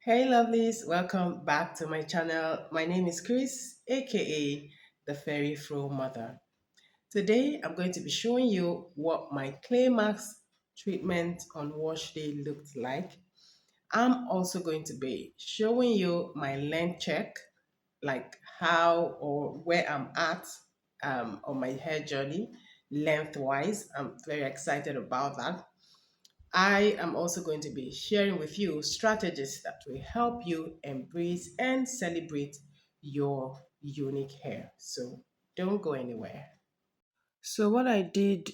Hey lovelies, welcome back to my channel. My name is Chris, aka the Fairy Fro Mother. Today I'm going to be showing you what my climax treatment on wash day looked like. I'm also going to be showing you my length check, like how or where I'm at on my hair journey lengthwise. I'm very excited about that. I am also going to be sharing with you strategies that will help you embrace and celebrate your unique hair. So don't go anywhere. So, what I did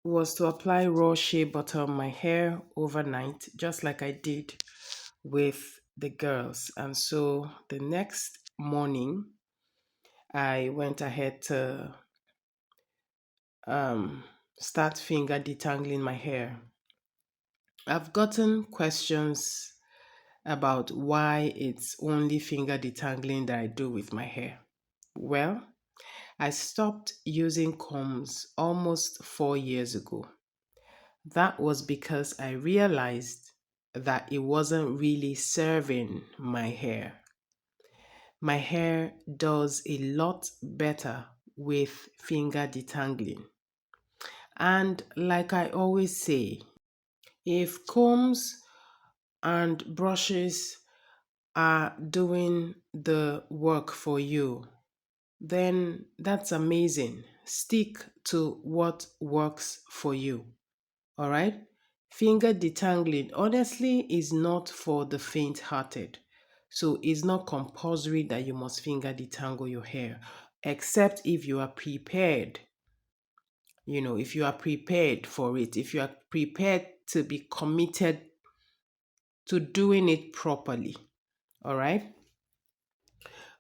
was to apply raw shea butter on my hair overnight, just like I did with the girls. And so the next morning, I went ahead to um, start finger detangling my hair. I've gotten questions about why it's only finger detangling that I do with my hair. Well, I stopped using combs almost 4 years ago. That was because I realized that it wasn't really serving my hair. My hair does a lot better with finger detangling. And like I always say, if combs and brushes are doing the work for you, then that's amazing. Stick to what works for you. All right? Finger detangling honestly is not for the faint hearted. So it's not compulsory that you must finger detangle your hair, except if you are prepared. If you are prepared for it, if you are prepared to be committed to doing it properly. All right?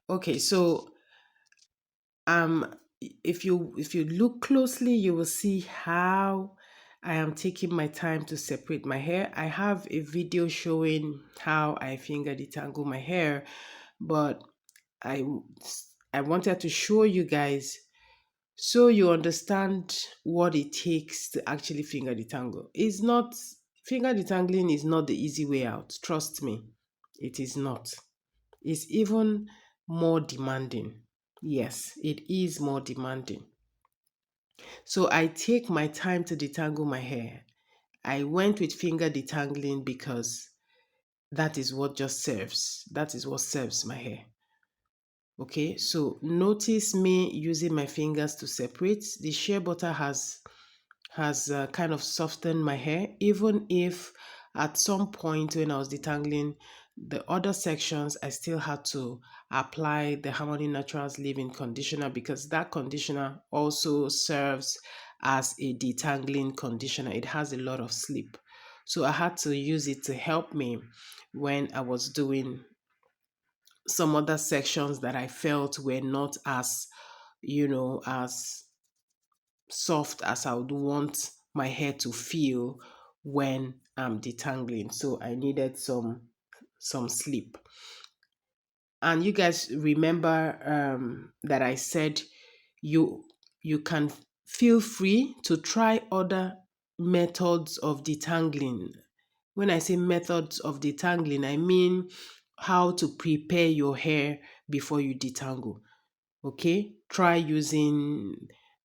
Okay, so if you look closely, you will see how I am taking my time to separate my hair. I have a video showing how I finger detangle my hair, but i I wanted to show you guys so you understand what it takes to actually finger detangle. Finger detangling is not the easy way out, trust me. It is not. It's even more demanding. Yes, it is more demanding. So I take my time to detangle my hair. I went with finger detangling because that is what just serves. That is what serves my hair. Okay, so notice me using my fingers to separate. The shea butter has kind of softened my hair, even if at some point when I was detangling the other sections, I still had to apply the Harmony Naturals leave-in conditioner because that conditioner also serves as a detangling conditioner. It has a lot of slip. So I had to use it to help me when I was doing some other sections that I felt were not as soft as I would want my hair to feel when I'm detangling. So I needed some sleep. And you guys remember that I said you you can feel free to try other methods of detangling. When I say methods of detangling, I mean how to prepare your hair before you detangle. Okay, try using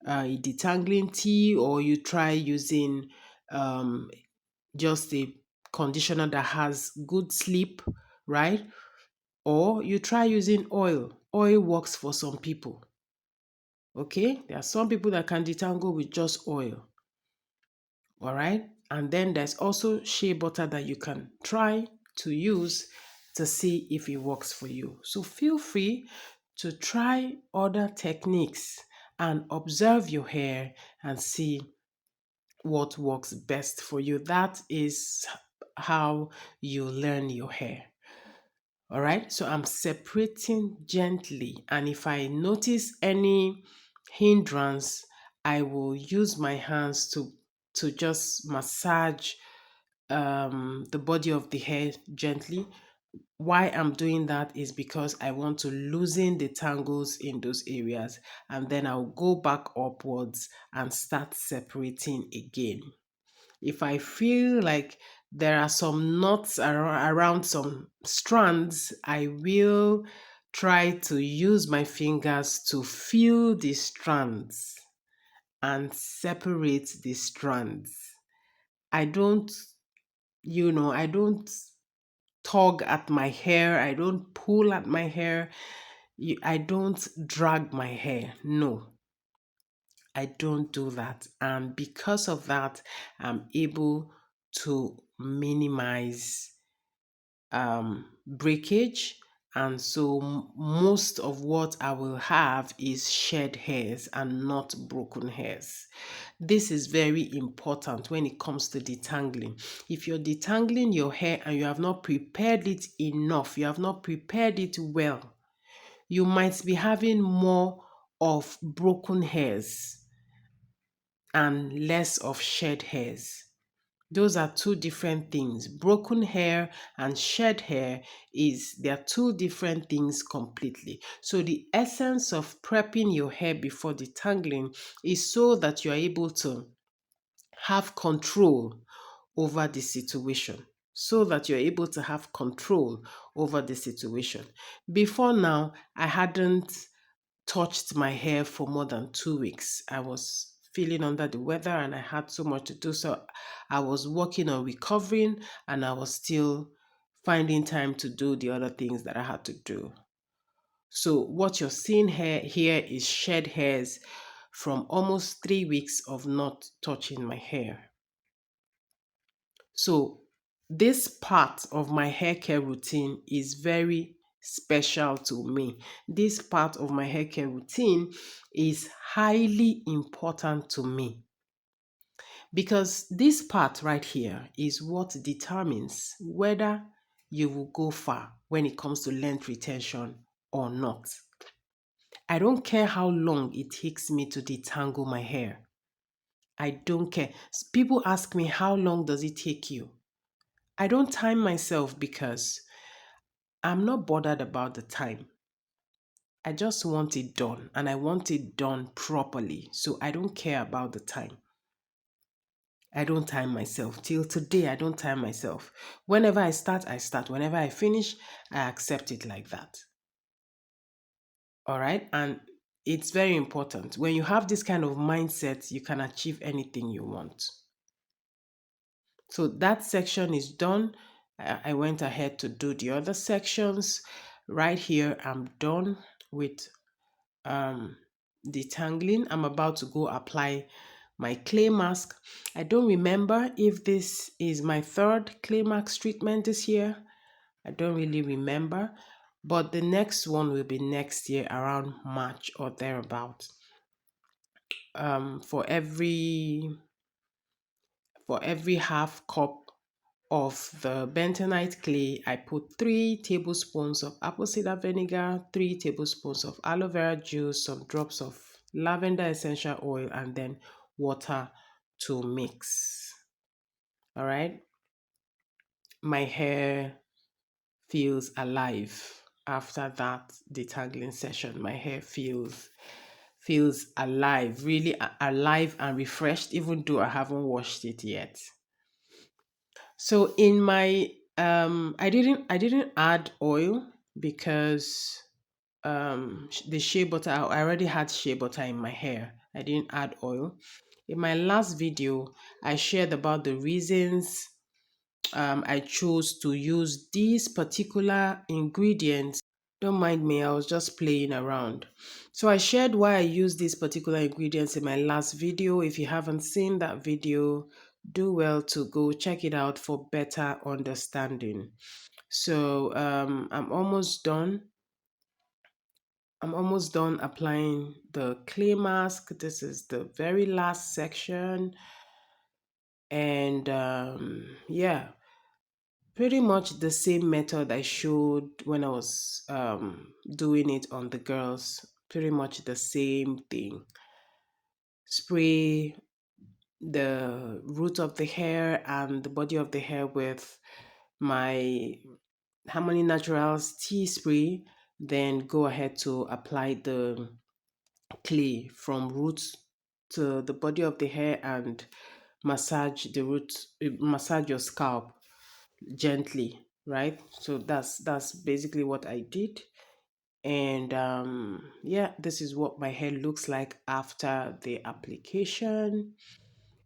a detangling tea, or you try using um, just a conditioner that has good sleep, right? Or you try using oil. Oil works for some people. Okay, there are some people that can detangle with just oil. All right, and then there's also shea butter that you can try to use to see if it works for you. So feel free to try other techniques and observe your hair and see what works best for you. That is how you learn your hair. All right, so I'm separating gently, and if I notice any hindrance, I will use my hands to just massage the body of the hair gently. Why I'm doing that is because I want to loosen the tangles in those areas, and then I'll go back upwards and start separating again. If I feel like there are some knots around some strands, I will try to use my fingers to feel the strands and separate the strands. I don't, I don't tug at my hair, I don't pull at my hair, I don't drag my hair. No, I don't do that. And because of that, I'm able to minimize breakage. And so most of what I will have is shed hairs and not broken hairs. This is very important when it comes to detangling. If you're detangling your hair and you have not prepared it enough, you have not prepared it well, you might be having more of broken hairs and less of shed hairs. Those are two different things. Broken hair and shed hair they are two different things completely. So the essence of prepping your hair before detangling is so that you are able to have control over the situation. So that you're able to have control over the situation. Before now, I hadn't touched my hair for more than 2 weeks. I was feeling under the weather and I had so much to do. So I was working on recovering and I was still finding time to do the other things that I had to do. So what you're seeing here is shed hairs from almost 3 weeks of not touching my hair. So this part of my hair care routine is very special to me. This part of my hair care routine is highly important to me because this part right here is what determines whether you will go far when it comes to length retention or not. I don't care how long it takes me to detangle my hair. I don't care. People ask me, how long does it take you? I don't time myself because I'm not bothered about the time. I just want it done and I want it done properly. So I don't care about the time. I don't time myself. Till today, I don't time myself. Whenever I start, I start. Whenever I finish, I accept it like that. All right. And it's very important. When you have this kind of mindset, you can achieve anything you want. So that section is done. I went ahead to do the other sections. Right here, I'm done with detangling. I'm about to go apply my clay mask. I don't remember if this is my third clay mask treatment this year. I don't really remember, but the next one will be next year around March or thereabout. For every half cup of the bentonite clay, I put 3 tablespoons of apple cider vinegar, 3 tablespoons of aloe vera juice, some drops of lavender essential oil, and then water to mix. All right. My hair feels alive after that detangling session. My hair feels alive, really alive and refreshed, even though I haven't washed it yet. So in my I didn't add oil because the shea butter, I already had shea butter in my hair. I didn't add oil. In my last video, I shared about the reasons I chose to use these particular ingredients. Don't mind me, I was just playing around. So I shared why I use these particular ingredients in my last video. If you haven't seen that video, do well to go check it out for better understanding. So I'm almost done. I'm almost done applying the clay mask. This is the very last section. And yeah, pretty much the same method I showed when I was doing it on the girls. Pretty much the same thing. Spray the root of the hair and the body of the hair with my Harmony Naturals tea spray. Then go ahead to apply the clay from roots to the body of the hair and massage the roots, massage your scalp gently, right? So that's basically what I did. And yeah, this is what my hair looks like after the application.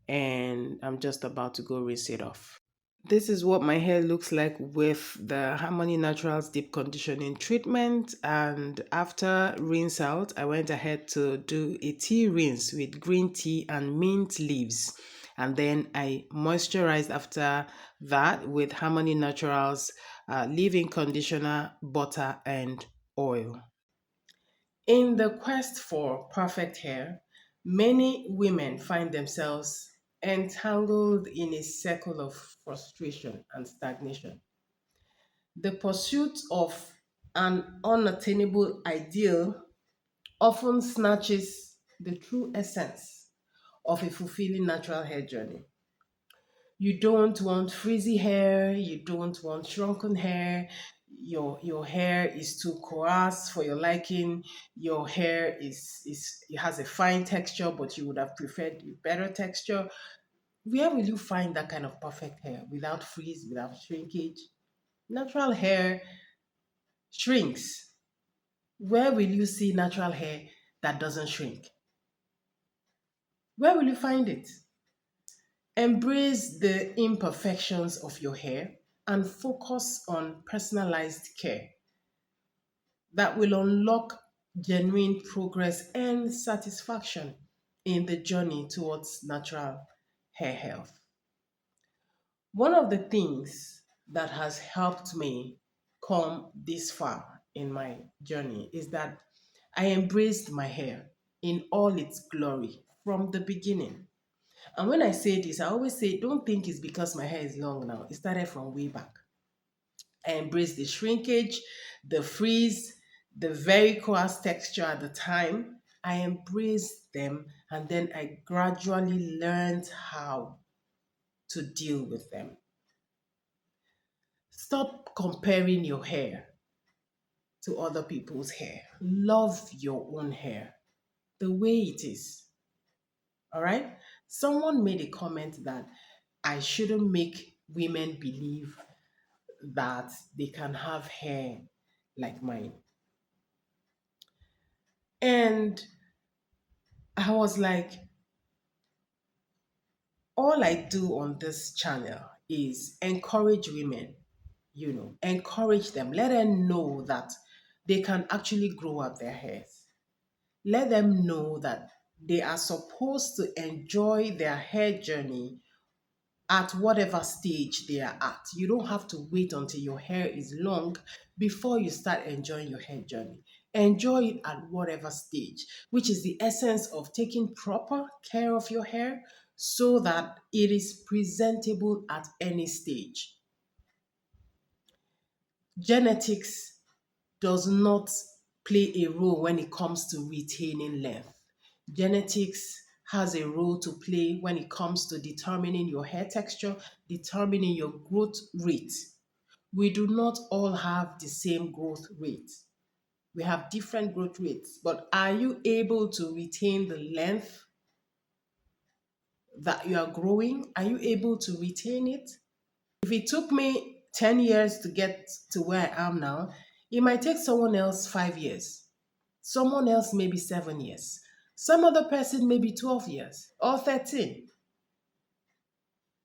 And I'm just about to go rinse it off. This is what my hair looks like with the Harmony Naturals Deep Conditioning Treatment. And after rinse out, I went ahead to do a tea rinse with green tea and mint leaves. And then I moisturized after that with Harmony Naturals leave-in conditioner, butter, and oil. In the quest for perfect hair, many women find themselves entangled in a circle of frustration and stagnation. The pursuit of an unattainable ideal often snatches the true essence of a fulfilling natural hair journey. You don't want frizzy hair, you don't want shrunken hair, your hair is too coarse for your liking, your hair is it has a fine texture, but you would have preferred a better texture. Where will you find that kind of perfect hair without frizz, without shrinkage? Natural hair shrinks. Where will you see natural hair that doesn't shrink? Where will you find it? Embrace the imperfections of your hair and focus on personalized care that will unlock genuine progress and satisfaction in the journey towards natural hair health. One of the things that has helped me come this far in my journey is that I embraced my hair in all its glory from the beginning. And when I say this, I always say, don't think it's because my hair is long now. It started from way back. I embraced the shrinkage, the frizz, the very coarse texture at the time. I embraced them and then I gradually learned how to deal with them. Stop comparing your hair to other people's hair. Love your own hair the way it is. All right? Someone made a comment that I shouldn't make women believe that they can have hair like mine. And I was like, all I do on this channel is encourage women, encourage them, let them know that they can actually grow up their hairs. Let them know that they are supposed to enjoy their hair journey at whatever stage they are at. You don't have to wait until your hair is long before you start enjoying your hair journey. Enjoy it at whatever stage, which is the essence of taking proper care of your hair so that it is presentable at any stage. Genetics does not play a role when it comes to retaining length. Genetics has a role to play when it comes to determining your hair texture, determining your growth rate. We do not all have the same growth rate. We have different growth rates, but are you able to retain the length that you are growing? Are you able to retain it? If it took me 10 years to get to where I am now, it might take someone else 5 years. Someone else maybe 7 years. Some other person maybe 12 years or 13.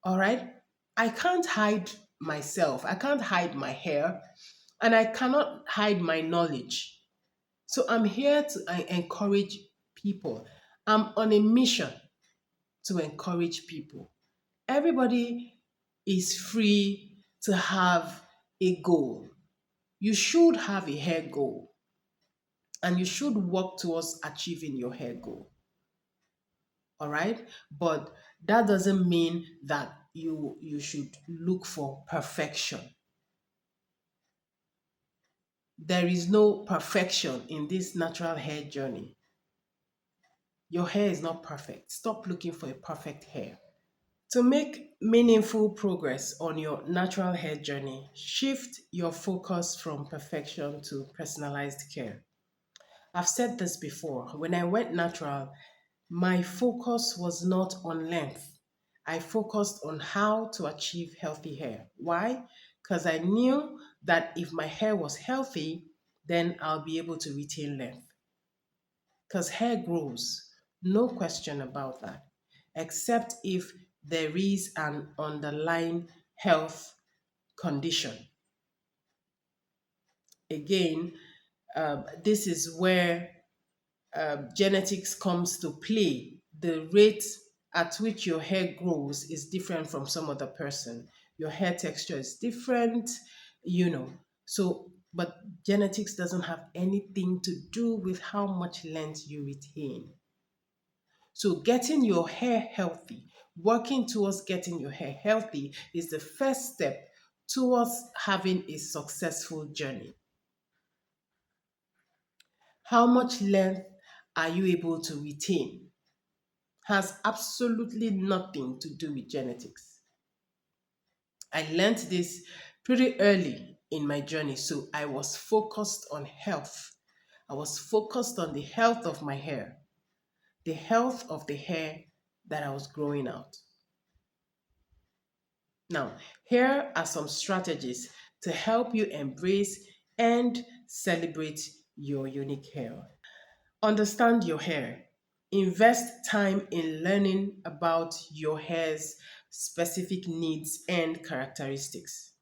All right? I can't hide myself. I can't hide my hair. And I cannot hide my knowledge. So I'm here to encourage people. I'm on a mission to encourage people. Everybody is free to have a goal. You should have a hair goal and you should work towards achieving your hair goal. All right? But that doesn't mean that you should look for perfection. There is no perfection in this natural hair journey. Your hair is not perfect. Stop looking for a perfect hair. To make meaningful progress on your natural hair journey, shift your focus from perfection to personalized care. I've said this before. When I went natural, my focus was not on length. I focused on how to achieve healthy hair. Why? Because I knew that if my hair was healthy, then I'll be able to retain length. Because hair grows, no question about that, except if there is an underlying health condition. Again, this is where genetics comes to play. The rate at which your hair grows is different from some other person. Your hair texture is different, you know. So, but genetics doesn't have anything to do with how much length you retain. So, getting your hair healthy, working towards getting your hair healthy is the first step towards having a successful journey. How much length are you able to retain has absolutely nothing to do with genetics. I learned this pretty early in my journey, so I was focused on health. I was focused on the health of my hair, the health of the hair that I was growing out. Now, here are some strategies to help you embrace and celebrate your unique hair. Understand your hair. Invest time in learning about your hair's specific needs and characteristics.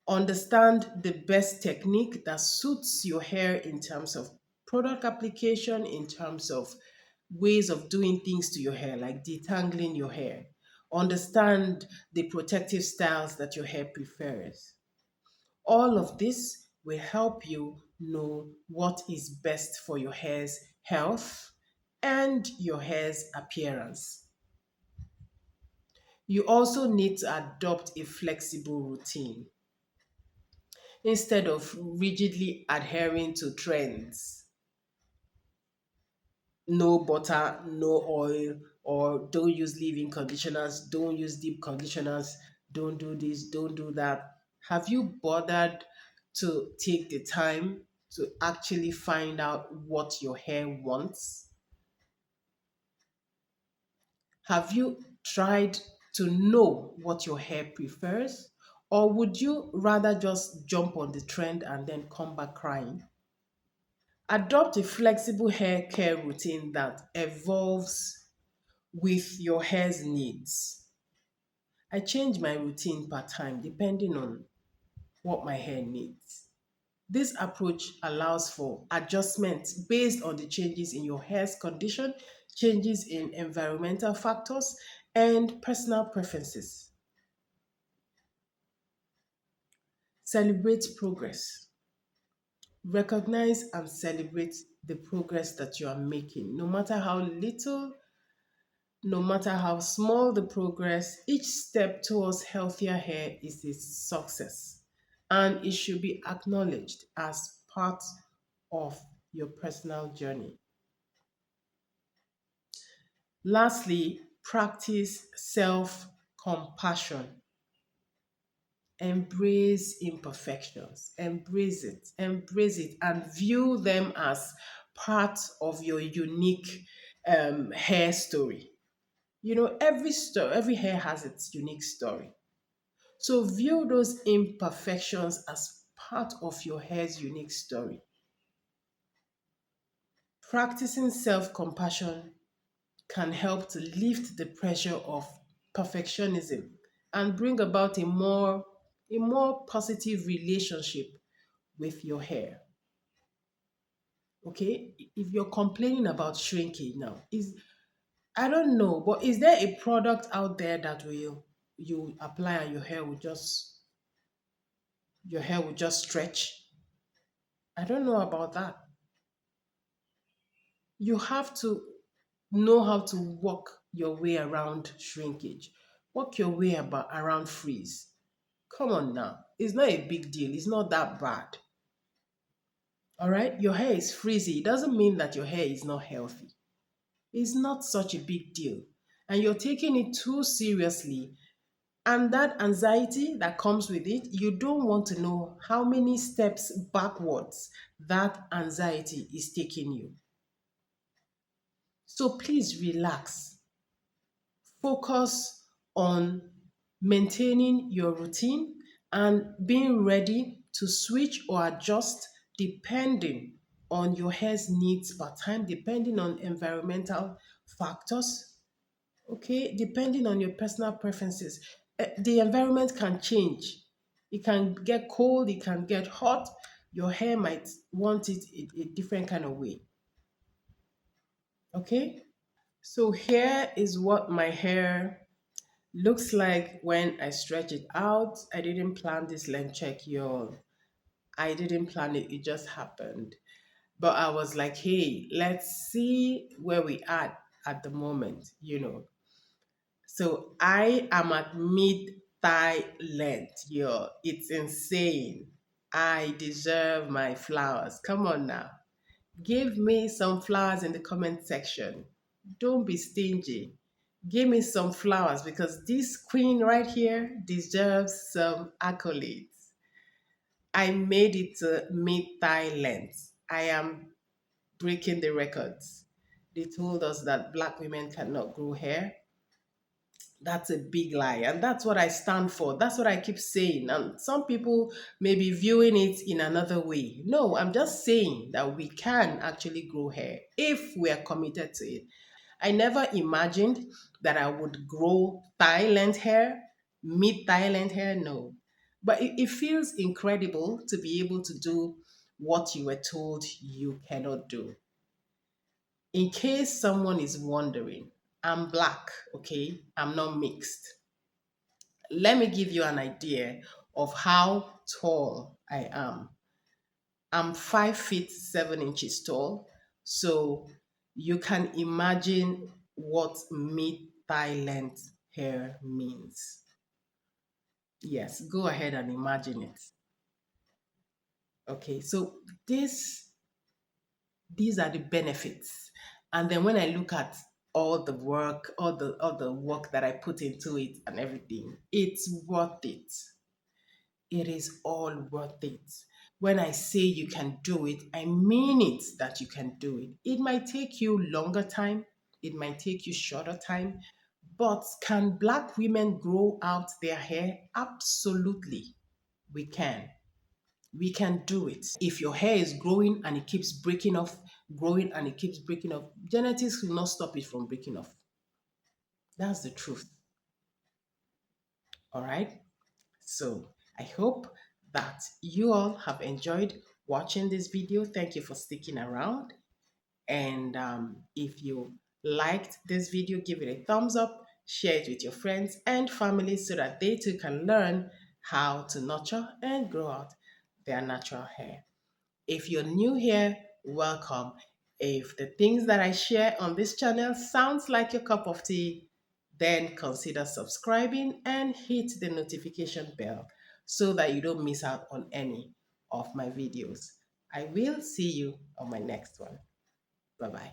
Understand the best technique that suits your hair in terms of product application, in terms of ways of doing things to your hair, like detangling your hair. Understand the protective styles that your hair prefers. All of this will help you know what is best for your hair's health and your hair's appearance. You also need to adopt a flexible routine instead of rigidly adhering to trends. No butter, no oil, or don't use leave-in conditioners, don't use deep conditioners, don't do this, don't do that. Have you bothered to take the time to actually find out what your hair wants? Have you tried to know what your hair prefers? Or would you rather just jump on the trend and then come back crying? Adopt a flexible hair care routine that evolves with your hair's needs. I change my routine per time depending on what my hair needs. This approach allows for adjustment based on the changes in your hair's condition, changes in environmental factors, and personal preferences. Celebrate progress. Recognize and celebrate the progress that you are making, no matter how little, no matter how small the progress. Each step towards healthier hair is a success, and it should be acknowledged as part of your personal journey. Lastly, practice self compassion. Embrace imperfections, embrace it, and view them as part of your unique hair story. You know, every hair has its unique story. So view those imperfections as part of your hair's unique story. Practicing self compassion can help to lift the pressure of perfectionism and bring about a more positive relationship with your hair. Okay? If you're complaining about shrinking now, is I don't know, but is there a product out there that will you apply and your hair will just stretch? I don't know about that. You have to know how to walk your way around shrinkage. Walk your way around freeze. Come on now. It's not a big deal. It's not that bad. All right? Your hair is frizzy. It doesn't mean that your hair is not healthy. It's not such a big deal. And you're taking it too seriously. And that anxiety that comes with it, you don't want to know how many steps backwards that anxiety is taking you. So please relax. Focus on maintaining your routine and being ready to switch or adjust depending on your hair's needs per time, depending on environmental factors, okay, depending on your personal preferences. The environment can change. It can get cold, it can get hot. Your hair might want it a different kind of way. Okay? So here is what my hair looks like when I stretch it out. I didn't plan this length check, y'all. I didn't plan it, it just happened. But I was like, hey, let's see where we at the moment. So I am at mid thigh length, yo. It's insane. I deserve my flowers. Come on now. Give me some flowers in the comment section. Don't be stingy. Give me some flowers because this queen right here deserves some accolades. I made it to mid thigh length. I am breaking the records. They told us that black women cannot grow hair. That's a big lie. And that's what I stand for. That's what I keep saying. And some people may be viewing it in another way. No, I'm just saying that we can actually grow hair if we are committed to it. I never imagined that I would grow thigh length hair, mid thigh length hair. No. But it feels incredible to be able to do what you were told you cannot do. In case someone is wondering, I'm black, okay? I'm not mixed. Let me give you an idea of how tall I am. I'm 5 feet 7 inches tall. So you can imagine what mid thigh length hair means. Yes, go ahead and imagine it. Okay, so these are the benefits. And then when I look at all the work that I put into it and everything, it's worth it. It is all worth it. When I say you can do it, I mean it that you can do it. It might take you longer time, it might take you shorter time, but can black women grow out their hair? Absolutely, we can. We can do it. If your hair is growing and it keeps breaking off, growing and it keeps breaking off, genetics will not stop it from breaking off. That's the truth. All right. So I hope that you all have enjoyed watching this video. Thank you for sticking around. And if you liked this video, give it a thumbs up, share it with your friends and family so that they too can learn how to nurture and grow out their natural hair. If you're new here, welcome. If the things that I share on this channel sounds like your cup of tea, then consider subscribing and hit the notification bell so that you don't miss out on any of my videos. I will see you on my next one. Bye bye.